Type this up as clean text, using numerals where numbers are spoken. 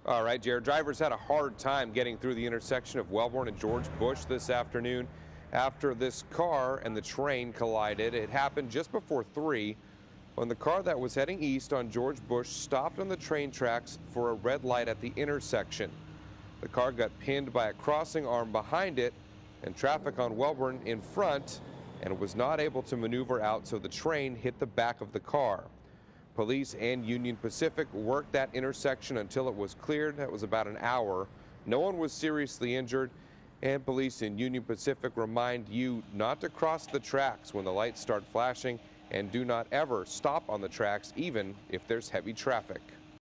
All right, Jared. Drivers had a hard time getting through the intersection of Wellborn and George Bush this afternoon after this car and the train collided. It happened just before 3 when the car that was heading east on George Bush stopped on the train tracks for a red light at the intersection. The car got pinned by a crossing arm behind it and traffic on Wellborn in front and was not able to maneuver out, so the train hit the back of the car. Police and Union Pacific worked that intersection until it was cleared. That was about an hour. No one was seriously injured, and police in Union Pacific remind you not to cross the tracks when the lights start flashing, and do not ever stop on the tracks even if there's heavy traffic.